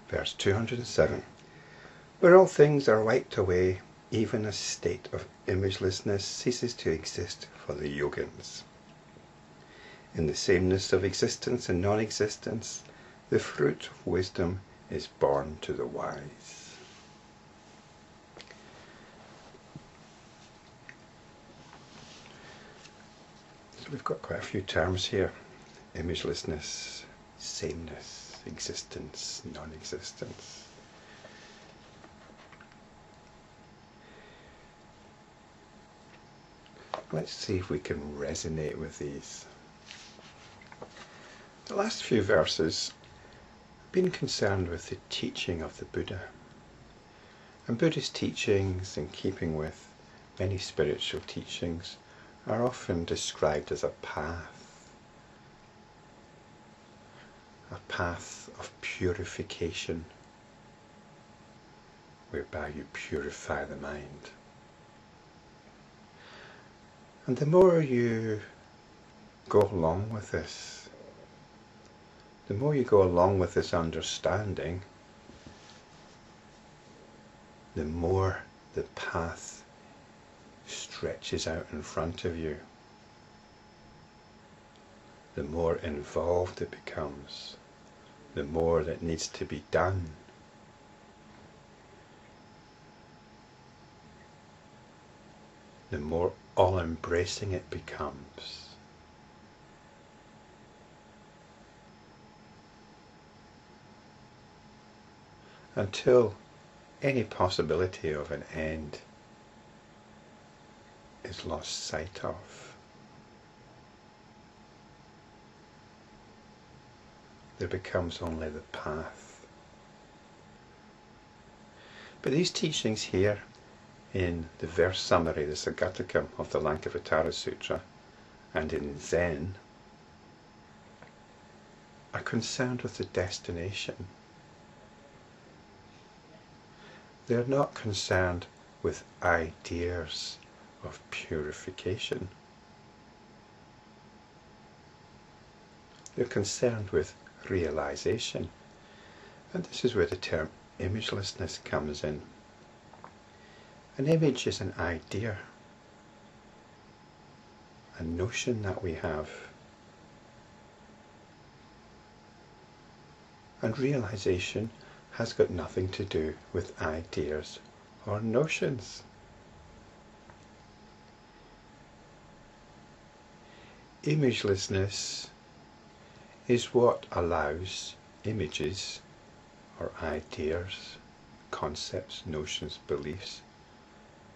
Verse 207. Where all things are wiped away, even a state of imagelessness ceases to exist for the Yogins. In the sameness of existence and non-existence, the fruit of wisdom is born to the wise. So we've got quite a few terms here. Imagelessness, sameness, existence, non-existence. Let's see if we can resonate with these. The last few verses have been concerned with the teaching of the Buddha. And Buddhist teachings, in keeping with many spiritual teachings, are often described as a path of purification, whereby you purify the mind. And the more you go along with this, the more you go along with this understanding, the more the path stretches out in front of you. The more involved it becomes, the more that needs to be done. The more all-embracing it becomes. Until any possibility of an end is lost sight of. There becomes only the path. But these teachings here in the verse summary, the Sagatakam of the Lankavatara Sutra, and in Zen, are concerned with the destination. They're not concerned with ideas of purification. They're concerned with realization. And this is where the term imagelessness comes in. An image is an idea, a notion that we have. And realization has got nothing to do with ideas or notions. Imagelessness is what allows images or ideas, concepts, notions, beliefs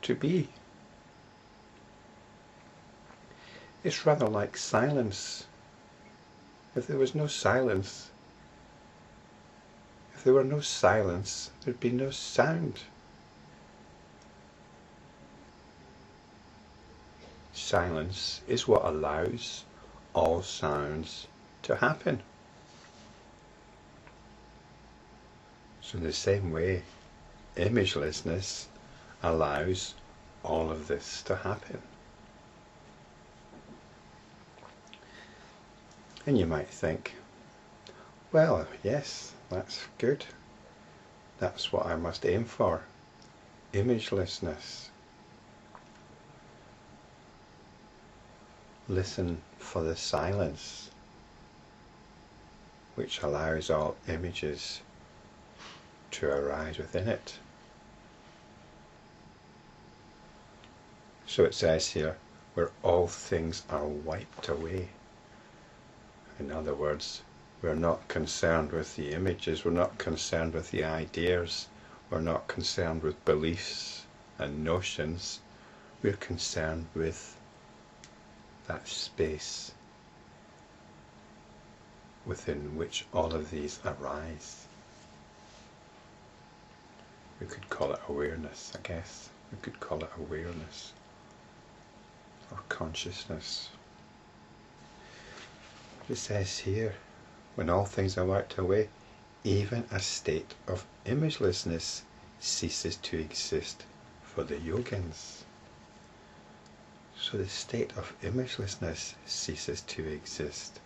to be. It's rather like silence. If there was no silence, if there were no silence, there'd be no sound. Silence is what allows all sounds to happen. So in the same way, imagelessness allows all of this to happen. And you might think, well, yes, that's good. That's what I must aim for. Imagelessness. Listen for the silence, which allows all images to arise within it. So it says here, where all things are wiped away. In other words, we're not concerned with the images, we're not concerned with the ideas, we're not concerned with beliefs and notions, we're concerned with that space within which all of these arise. We could call it awareness, I guess. We could call it awareness or consciousness. It says here, when all things are wiped away, even a state of imagelessness ceases to exist for the Yogins. So the state of imagelessness ceases to exist.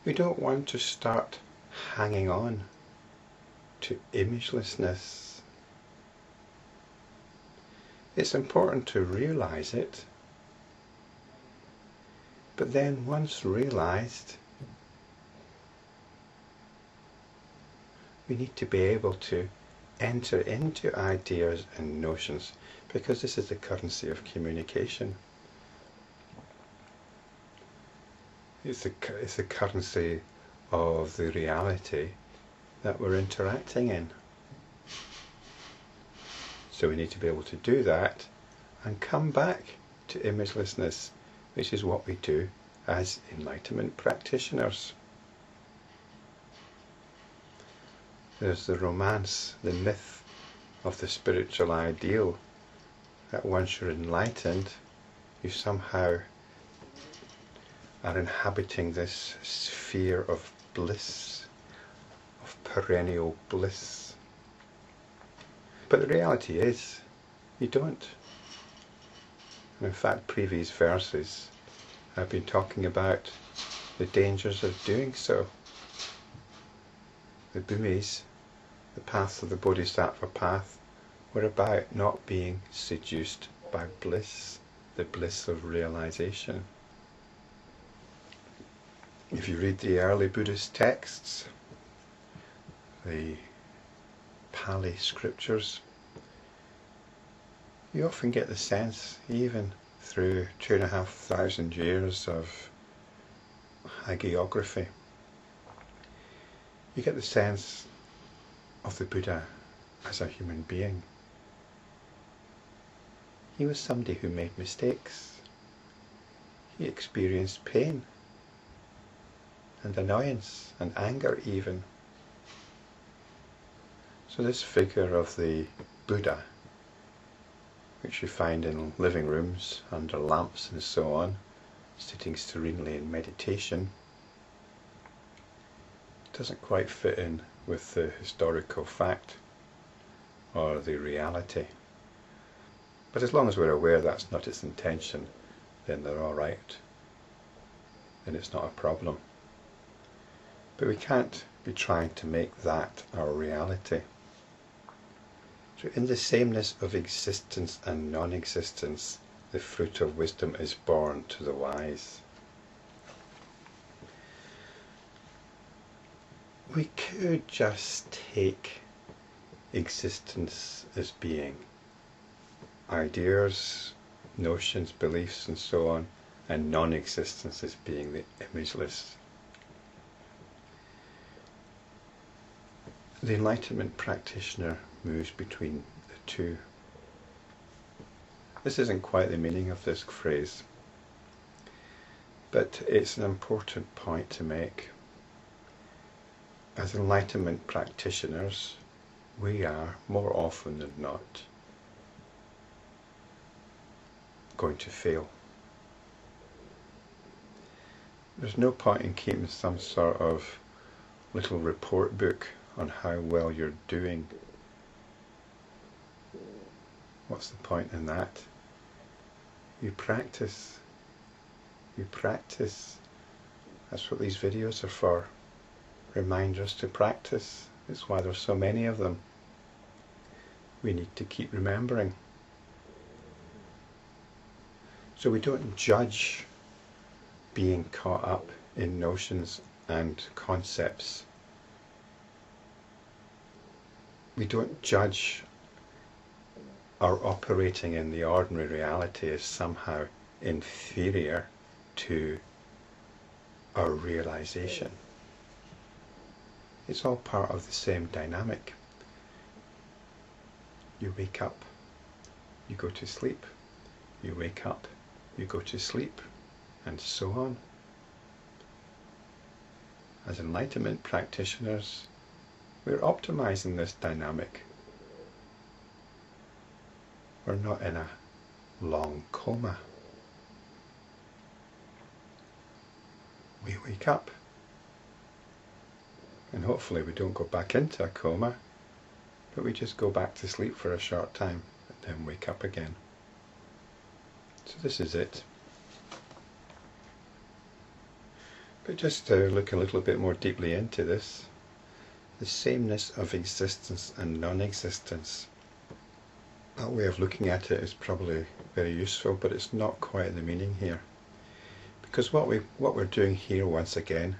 We don't want to start hanging on to imagelessness. It's important to realize it, but then once realized, we need to be able to enter into ideas and notions, because this is the currency of communication. It's the currency of the reality that we're interacting in. So we need to be able to do that and come back to imagelessness, which is what we do as enlightenment practitioners. There's the romance, the myth of the spiritual ideal, that once you're enlightened, you somehow are inhabiting this sphere of bliss, of perennial bliss. But the reality is, you don't. And in fact, previous verses have been talking about the dangers of doing so. The Bhumis, the paths of the Bodhisattva path, were about not being seduced by bliss, the bliss of realization. If you read the early Buddhist texts, the Pali scriptures, you often get the sense, even through 2,500 years of hagiography, you get the sense of the Buddha as a human being. He was somebody who made mistakes. He experienced pain and annoyance and anger even. So this figure of the Buddha, which you find in living rooms, under lamps and so on, sitting serenely in meditation, doesn't quite fit in with the historical fact or the reality. But as long as we're aware that's not its intention, then they're all right. Then it's not a problem. But we can't be trying to make that our reality. So in the sameness of existence and non-existence, the fruit of wisdom is born to the wise. We could just take existence as being ideas, notions, beliefs and so on, and non-existence as being the imageless. The Enlightenment Practitioner moves between the two. This isn't quite the meaning of this phrase, but it's an important point to make. As Enlightenment Practitioners, we are, more often than not, going to fail. There's no point in keeping some sort of little report book on how well you're doing. What's the point in that? You practice. You practice. That's what these videos are for. Reminders to practice. It's why there's so many of them. We need to keep remembering. So we don't judge being caught up in notions and concepts. We don't judge our operating in the ordinary reality as somehow inferior to our realization. It's all part of the same dynamic. You wake up, you go to sleep, you wake up, you go to sleep, and so on. As enlightenment practitioners, we're optimizing this dynamic. We're not in a long coma. We wake up, and hopefully we don't go back into a coma, but we just go back to sleep for a short time and then wake up again. So this is it. But just to look a little bit more deeply into this, the sameness of existence and non-existence. That way of looking at it is probably very useful, but it's not quite the meaning here. Because what we're doing here once again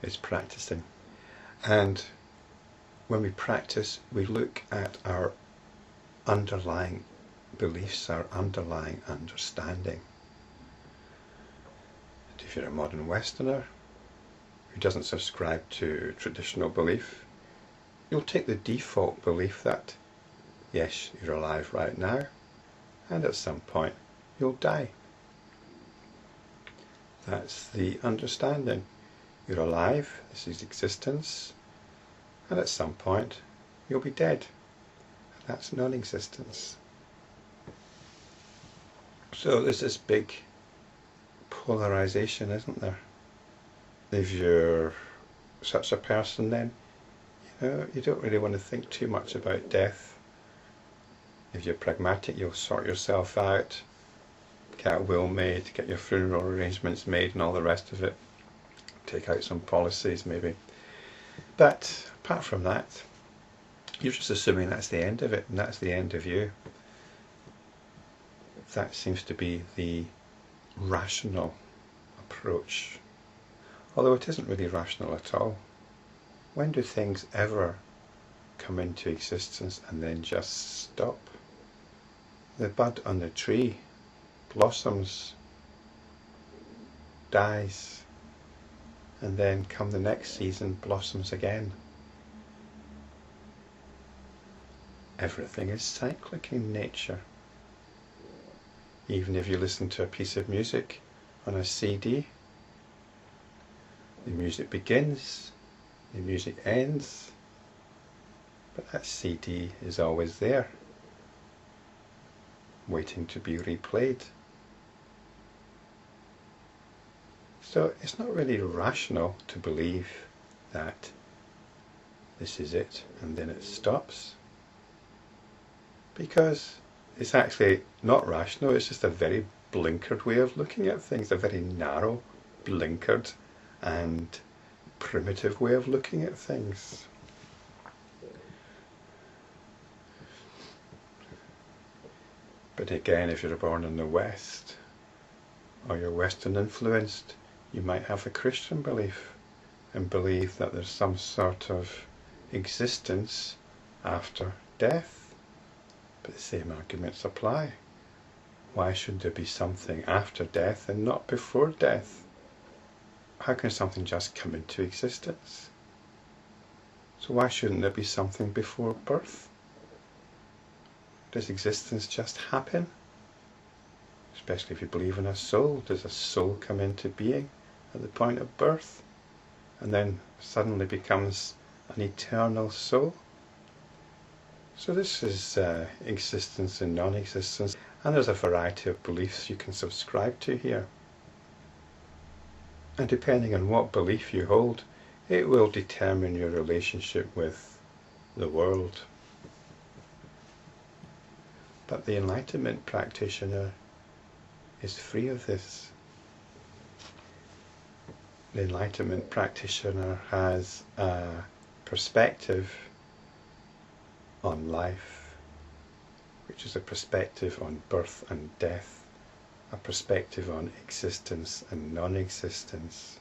is practicing. And when we practice, we look at our underlying beliefs, our underlying understanding. And if you're a modern Westerner who doesn't subscribe to traditional belief, you'll take the default belief that, yes, you're alive right now, and at some point you'll die. That's the understanding. You're alive, this is existence, and at some point you'll be dead. That's non-existence. So there's this big polarization, isn't there? If you're such a person, then you don't really want to think too much about death. If you're pragmatic, you'll sort yourself out, get a will made, get your funeral arrangements made and all the rest of it. Take out some policies maybe. But apart from that, you're just assuming that's the end of it, and that's the end of you. That seems to be the rational approach. Although it isn't really rational at all. When do things ever come into existence and then just stop? The bud on the tree blossoms, dies, and then come the next season blossoms again. Everything is cyclic in nature. Even if you listen to a piece of music on a CD, the music begins, the music ends, but that CD is always there, waiting to be replayed. So it's not really rational to believe that this is it and then it stops, because it's actually not rational. It's just a very blinkered way of looking at things, a very narrow, blinkered and primitive way of looking at things. But again, if you're born in the West, or you're Western influenced, you might have a Christian belief and believe that there's some sort of existence after death. But the same arguments apply. Why should there be something after death and not before death? How can something just come into existence? So why shouldn't there be something before birth? Does existence just happen? Especially if you believe in a soul. Does a soul come into being at the point of birth and then suddenly becomes an eternal soul? So this is existence and non-existence, and there's a variety of beliefs you can subscribe to here. And depending on what belief you hold, it will determine your relationship with the world. But the Enlightenment Practitioner is free of this. The Enlightenment Practitioner has a perspective on life, which is a perspective on birth and death, a perspective on existence and non-existence.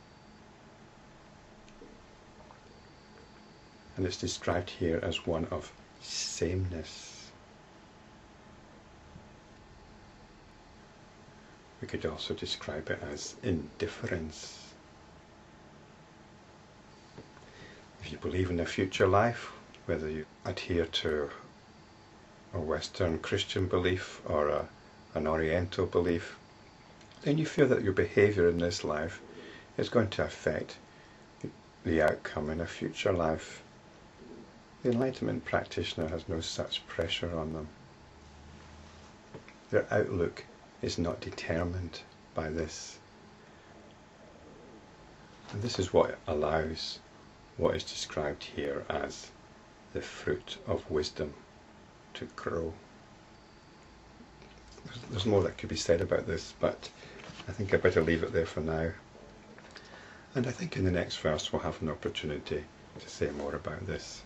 And it's described here as one of sameness. We could also describe it as indifference. If you believe in a future life, whether you adhere to a Western Christian belief or an Oriental belief, then you feel that your behaviour in this life is going to affect the outcome in a future life. The Enlightenment Practitioner has no such pressure on them. Their outlook is not determined by this. And this is what allows what is described here as the fruit of wisdom to grow. There's more that could be said about this, but I think I better leave it there for now. And I think in the next verse we'll have an opportunity to say more about this.